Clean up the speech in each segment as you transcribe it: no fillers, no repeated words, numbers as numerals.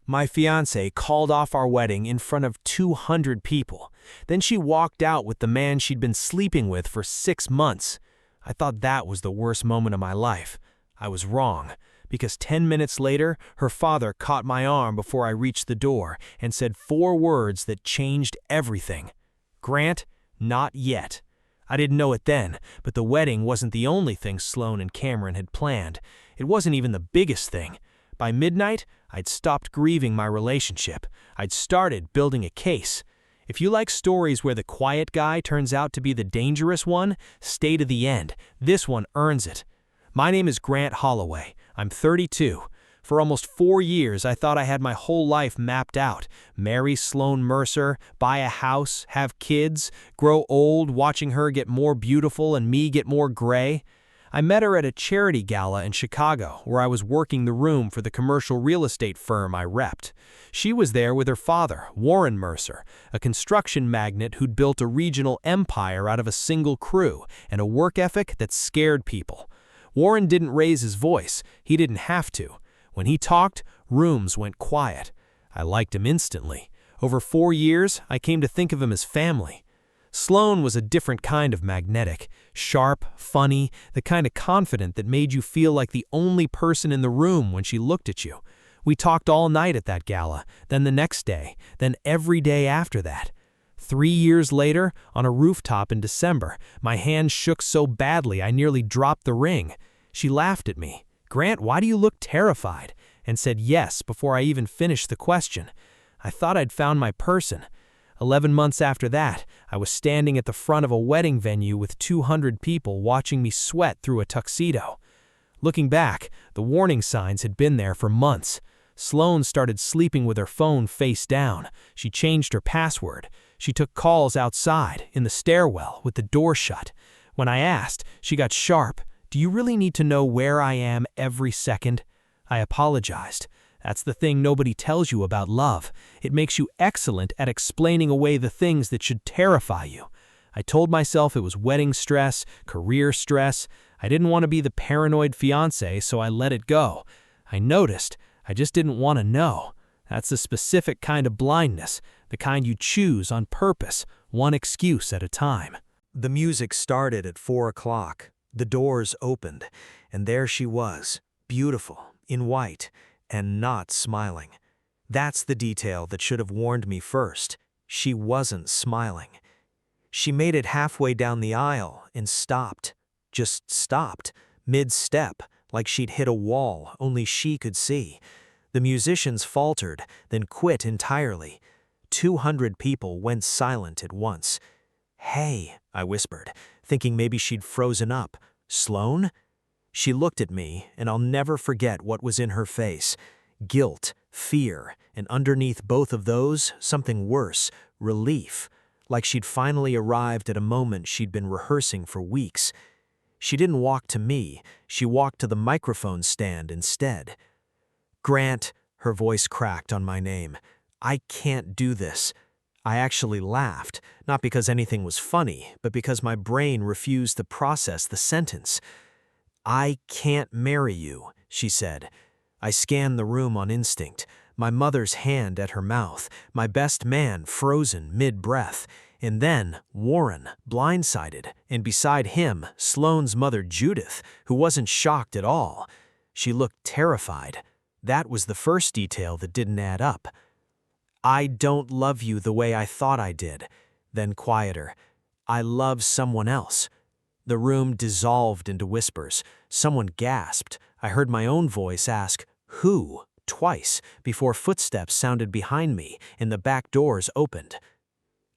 My fiancée called off our wedding in front of 200 people. Then she walked out with the man she'd been sleeping with for 6 months. I thought that was the worst moment of my life. I was wrong, because 10 minutes later, her father caught my arm before I reached the door and said 4 words that changed everything. "Grant, not yet." I didn't know it then, but the wedding wasn't the only thing Sloane and Cameron had planned. It wasn't even the biggest thing. By midnight, I'd stopped grieving my relationship. I'd started building a case. If you like stories where the quiet guy turns out to be the dangerous one, stay to the end. This one earns it. My name is Grant Holloway. I'm 32. For almost 4 years, I thought I had my whole life mapped out. Marry Sloane Mercer, buy a house, have kids, grow old watching her get more beautiful and me get more gray. I met her at a charity gala in Chicago, where I was working the room for the commercial real estate firm I repped. She was there with her father, Warren Mercer, a construction magnate who'd built a regional empire out of a single crew and a work ethic that scared people. Warren didn't raise his voice. He didn't have to. When he talked, rooms went quiet. I liked him instantly. Over 4 years, I came to think of him as family. Sloane was a different kind of magnetic, sharp, funny, the kind of confident that made you feel like the only person in the room when she looked at you. We talked all night at that gala, then the next day, then every day after that. 3 years later, on a rooftop in December, my hand shook so badly I nearly dropped the ring. She laughed at me. "Grant, why do you look terrified?" and said yes before I even finished the question. I thought I'd found my person. 11 months after that, I was standing at the front of a wedding venue with 200 people watching me sweat through a tuxedo. Looking back, the warning signs had been there for months. Sloane started sleeping with her phone face down. She changed her password. She took calls outside, in the stairwell, with the door shut. When I asked, she got sharp. "Do you really need to know where I am every second?" I apologized. That's the thing nobody tells you about love. It makes you excellent at explaining away the things that should terrify you. I told myself it was wedding stress, career stress. I didn't want to be the paranoid fiancé, so I let it go. I noticed. I just didn't want to know. That's a specific kind of blindness, the kind you choose on purpose, one excuse at a time. The music started at 4 o'clock. The doors opened, and there she was, beautiful, in white, and not smiling. That's the detail that should have warned me first. She wasn't smiling. She made it halfway down the aisle and stopped. Just stopped, mid-step, like she'd hit a wall only she could see. The musicians faltered, then quit entirely. 200 people went silent at once. "Hey," I whispered, thinking maybe she'd frozen up. "Sloane?" She looked at me, and I'll never forget what was in her face. Guilt, fear, and underneath both of those, something worse, relief, like she'd finally arrived at a moment she'd been rehearsing for weeks. She didn't walk to me, she walked to the microphone stand instead. "Grant," her voice cracked on my name, "I can't do this." I actually laughed, not because anything was funny, but because my brain refused to process the sentence. "I can't marry you," she said. I scanned the room on instinct, my mother's hand at her mouth, my best man frozen mid-breath, and then Warren, blindsided, and beside him, Sloane's mother Judith, who wasn't shocked at all. She looked terrified. That was the first detail that didn't add up. "I don't love you the way I thought I did." Then quieter, "I love someone else." The room dissolved into whispers. Someone gasped. I heard my own voice ask, "Who?" twice, before footsteps sounded behind me and the back doors opened.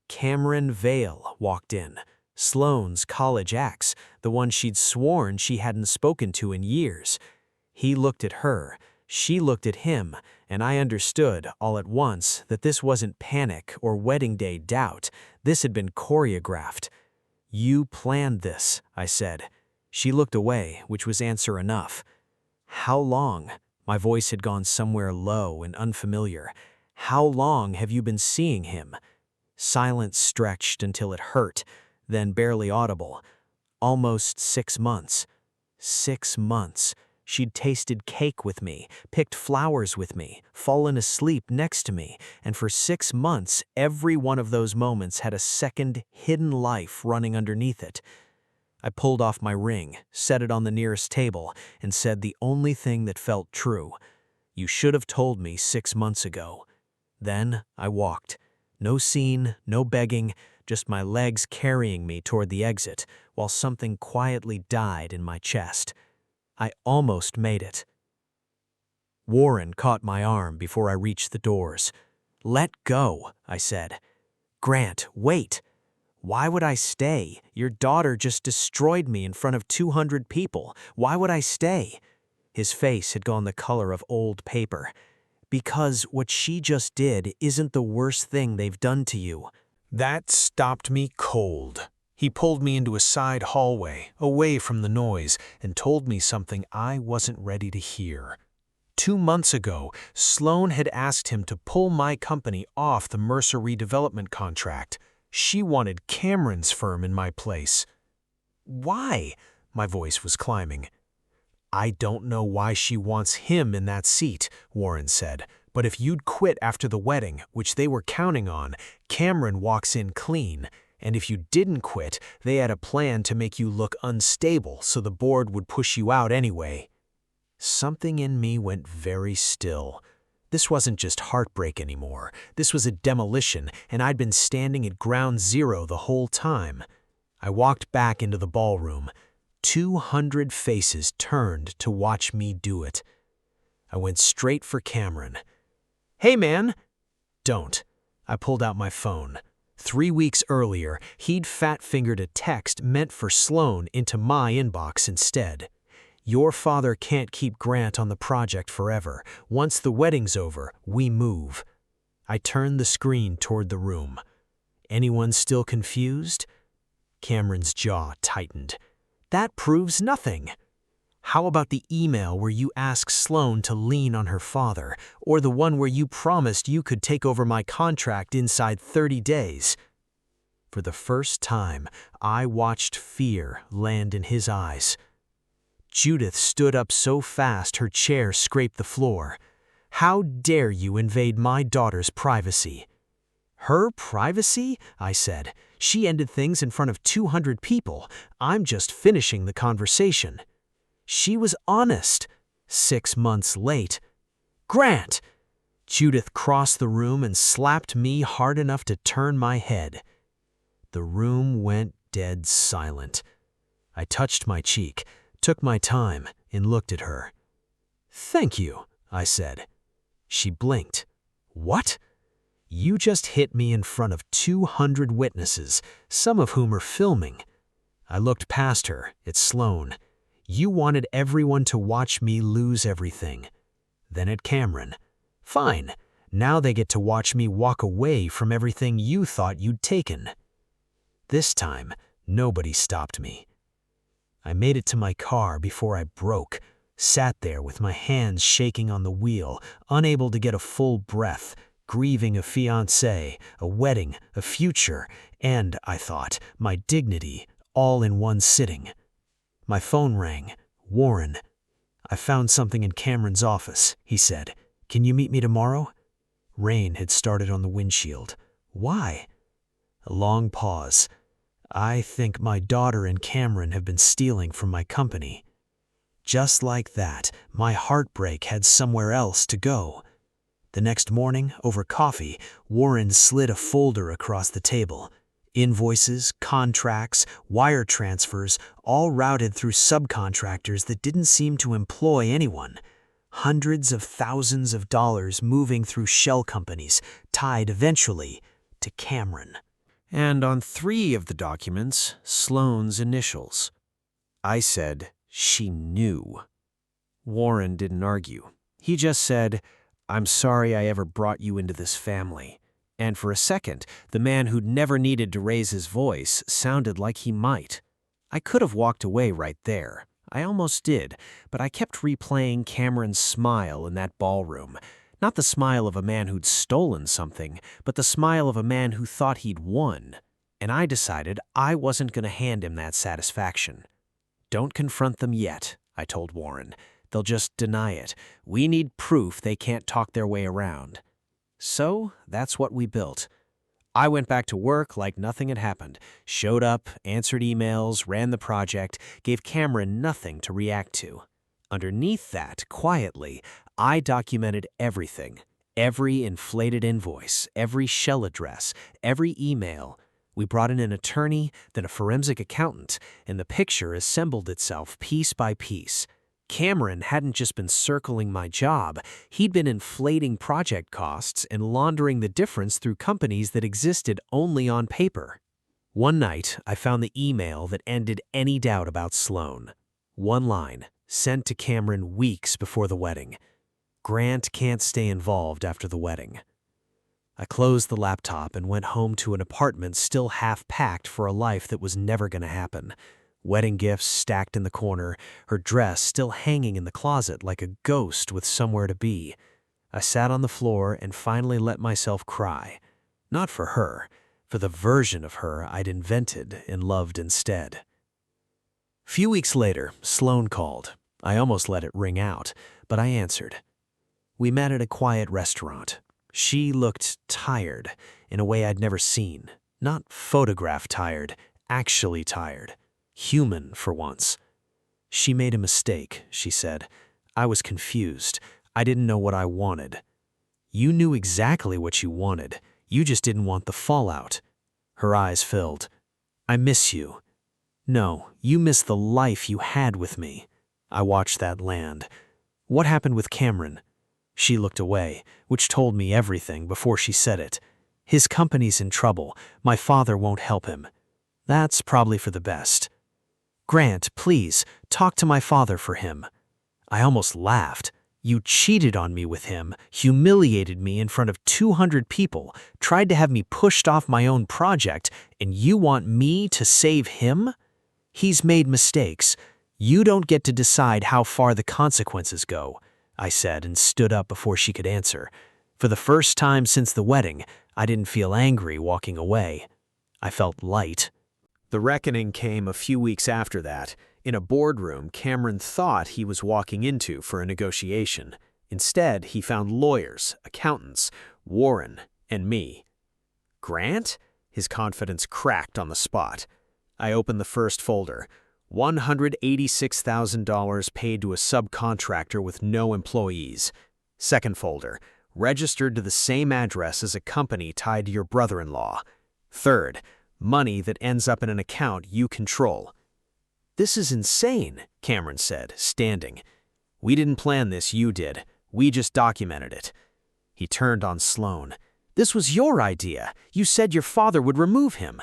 Cameron Vale walked in, Sloane's college ex, the one she'd sworn she hadn't spoken to in years. He looked at her, she looked at him, and I understood all at once that this wasn't panic or wedding day doubt. This had been choreographed. "You planned this," I said. She looked away, which was answer enough. "How long?" My voice had gone somewhere low and unfamiliar. "How long have you been seeing him?" Silence stretched until it hurt, then barely audible. "Almost 6 months." 6 months. She'd tasted cake with me, picked flowers with me, fallen asleep next to me, and for 6 months, every one of those moments had a second, hidden life running underneath it. I pulled off my ring, set it on the nearest table, and said the only thing that felt true. You should have told me 6 months ago. Then I walked. No scene, no begging, just my legs carrying me toward the exit, while something quietly died in my chest. I almost made it. Warren caught my arm before I reached the doors. "Let go," I said. "Grant, wait. Why would I stay? Your daughter just destroyed me in front of 200 people. Why would I stay?" His face had gone the color of old paper. "Because what she just did isn't the worst thing they've done to you." That stopped me cold. He pulled me into a side hallway, away from the noise, and told me something I wasn't ready to hear. 2 months ago, Sloan had asked him to pull my company off the Mercer redevelopment contract. She wanted Cameron's firm in my place. "Why?" My voice was climbing. "I don't know why she wants him in that seat," Warren said, "but if you'd quit after the wedding, which they were counting on, Cameron walks in clean. And if you didn't quit, they had a plan to make you look unstable so the board would push you out anyway." Something in me went very still. This wasn't just heartbreak anymore. This was a demolition, and I'd been standing at ground zero the whole time. I walked back into the ballroom. 200 faces turned to watch me do it. I went straight for Cameron. "Hey, man!" "Don't." I pulled out my phone. 3 weeks earlier, he'd fat-fingered a text meant for Sloan into my inbox instead. "Your father can't keep Grant on the project forever. Once the wedding's over, we move." I turned the screen toward the room. "Anyone still confused?" Cameron's jaw tightened. "That proves nothing." "How about the email where you asked Sloan to lean on her father, or the one where you promised you could take over my contract inside 30 days? For the first time, I watched fear land in his eyes. Judith stood up so fast her chair scraped the floor. "How dare you invade my daughter's privacy?" "Her privacy?" I said. "She ended things in front of 200 people. I'm just finishing the conversation." "She was honest." 6 months late. "Grant!" Judith crossed the room and slapped me hard enough to turn my head. The room went dead silent. I touched my cheek, took my time, and looked at her. "Thank you," I said. She blinked. "What?" "You just hit me in front of 200 witnesses, some of whom are filming." I looked past her, at Sloan. "You wanted everyone to watch me lose everything." Then at Cameron. "Fine, now they get to watch me walk away from everything you thought you'd taken." This time, nobody stopped me. I made it to my car before I broke, sat there with my hands shaking on the wheel, unable to get a full breath, grieving a fiancé, a wedding, a future, and, I thought, my dignity, all in one sitting. My phone rang. "Warren." "I found something in Cameron's office," he said. "Can you meet me tomorrow?" Rain had started on the windshield. "Why?" A long pause. "I think my daughter and Cameron have been stealing from my company." Just like that, my heartbreak had somewhere else to go. The next morning, over coffee, Warren slid a folder across the table. Invoices, contracts, wire transfers, all routed through subcontractors that didn't seem to employ anyone. Hundreds of thousands of dollars moving through shell companies, tied eventually to Cameron. And on 3 of the documents, Sloan's initials. I said, "She knew." Warren didn't argue. He just said, "I'm sorry I ever brought you into this family." And for a second, the man who'd never needed to raise his voice sounded like he might. I could have walked away right there. I almost did, but I kept replaying Cameron's smile in that ballroom. Not the smile of a man who'd stolen something, but the smile of a man who thought he'd won. And I decided I wasn't going to hand him that satisfaction. "Don't confront them yet," I told Warren. They'll just deny it. We need proof they can't talk their way around. So that's what we built. I went back to work like nothing had happened, showed up, answered emails, ran the project, gave Cameron nothing to react to. Underneath that, quietly, I documented everything. Every inflated invoice, every shell address, every email. We brought in an attorney, then a forensic accountant, and the picture assembled itself piece by piece. Cameron hadn't just been circling my job, he'd been inflating project costs and laundering the difference through companies that existed only on paper. One night, I found the email that ended any doubt about Sloan. One line, sent to Cameron weeks before the wedding. Grant can't stay involved after the wedding. I closed the laptop and went home to an apartment still half-packed for a life that was never going to happen. Wedding gifts stacked in the corner, her dress still hanging in the closet like a ghost with somewhere to be. I sat on the floor and finally let myself cry. Not for her, for the version of her I'd invented and loved instead. Few weeks later, Sloan called. I almost let it ring out, but I answered. We met at a quiet restaurant. She looked tired, in a way I'd never seen. Not photograph tired, actually tired. Human for once. She made a mistake, she said. I was confused. I didn't know what I wanted. You knew exactly what you wanted. You just didn't want the fallout. Her eyes filled. I miss you. No, you miss the life you had with me. I watched that land. What happened with Cameron? She looked away, which told me everything before she said it. His company's in trouble. My father won't help him. That's probably for the best. Grant, please, talk to my father for him. I almost laughed. You cheated on me with him, humiliated me in front of 200 people, tried to have me pushed off my own project, and you want me to save him? He's made mistakes. You don't get to decide how far the consequences go, I said and stood up before she could answer. For the first time since the wedding, I didn't feel angry walking away. I felt light. The reckoning came a few weeks after that, in a boardroom Cameron thought he was walking into for a negotiation. Instead, he found lawyers, accountants, Warren, and me. Grant? His confidence cracked on the spot. I opened the first folder. $186,000 paid to a subcontractor with no employees. Second folder. Registered to the same address as a company tied to your brother-in-law. Third. Money that ends up in an account you control. This is insane, Cameron said, standing. We didn't plan this, you did. We just documented it. He turned on Sloan. This was your idea. You said your father would remove him.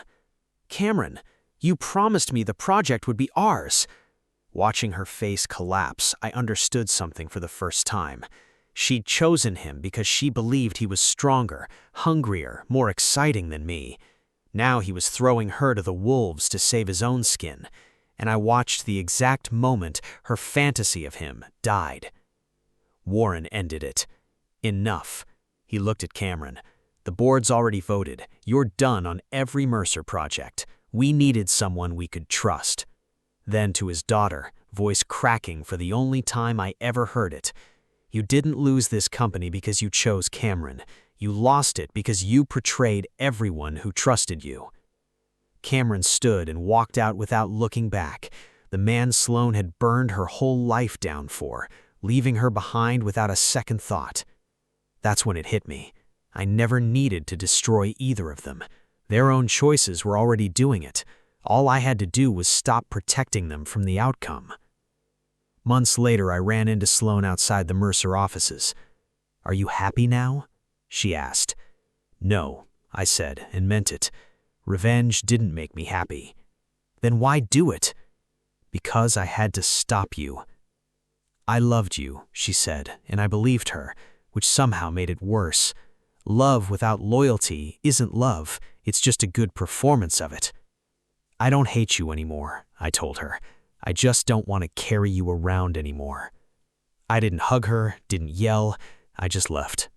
Cameron, you promised me the project would be ours. Watching her face collapse, I understood something for the first time. She'd chosen him because she believed he was stronger, hungrier, more exciting than me. Now he was throwing her to the wolves to save his own skin, and I watched the exact moment her fantasy of him died. Warren ended it. Enough. He looked at Cameron. The board's already voted. You're done on every Mercer project. We needed someone we could trust. Then to his daughter, voice cracking for the only time I ever heard it. You didn't lose this company because you chose Cameron. You lost it because you betrayed everyone who trusted you. Cameron stood and walked out without looking back. The man Sloan had burned her whole life down for, leaving her behind without a second thought. That's when it hit me. I never needed to destroy either of them. Their own choices were already doing it. All I had to do was stop protecting them from the outcome. Months later, I ran into Sloan outside the Mercer offices. "Are you happy now?" she asked. "No," I said, and meant it. Revenge didn't make me happy. "Then why do it?" "Because I had to stop you." "I loved you," she said, and I believed her, which somehow made it worse. Love without loyalty isn't love, it's just a good performance of it. "I don't hate you anymore," I told her. "I just don't want to carry you around anymore." I didn't hug her, didn't yell, I just left.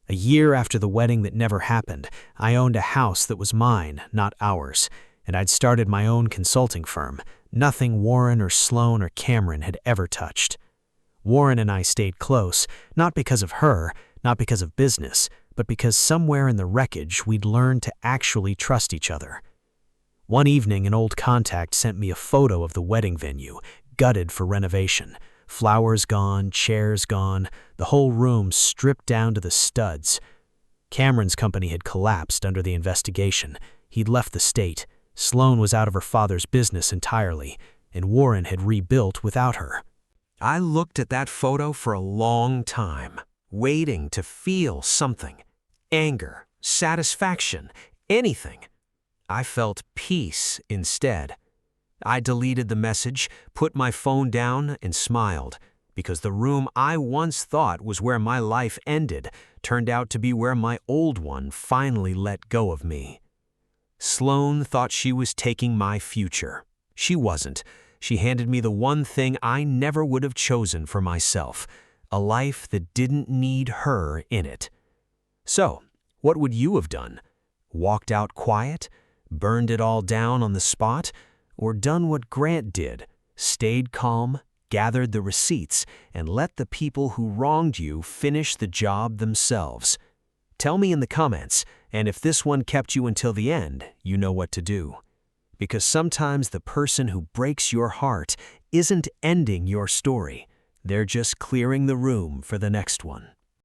A year after the wedding that never happened, I owned a house that was mine, not ours, and I'd started my own consulting firm, nothing Warren or Sloan or Cameron had ever touched. Warren and I stayed close, not because of her, not because of business, but because somewhere in the wreckage we'd learned to actually trust each other. One evening, an old contact sent me a photo of the wedding venue, gutted for renovation. Flowers gone, chairs gone, the whole room stripped down to the studs. Cameron's company had collapsed under the investigation. He'd left the state. Sloan was out of her father's business entirely, and Warren had rebuilt without her. I looked at that photo for a long time, waiting to feel something. Anger, satisfaction, anything. I felt peace instead. I deleted the message, put my phone down, and smiled, because the room I once thought was where my life ended turned out to be where my old one finally let go of me. Sloan thought she was taking my future. She wasn't. She handed me the one thing I never would have chosen for myself, a life that didn't need her in it. So, what would you have done? Walked out quiet? Burned it all down on the spot? Or done what Grant did, stayed calm, gathered the receipts, and let the people who wronged you finish the job themselves? Tell me in the comments, and if this one kept you until the end, you know what to do. Because sometimes the person who breaks your heart isn't ending your story. They're just clearing the room for the next one.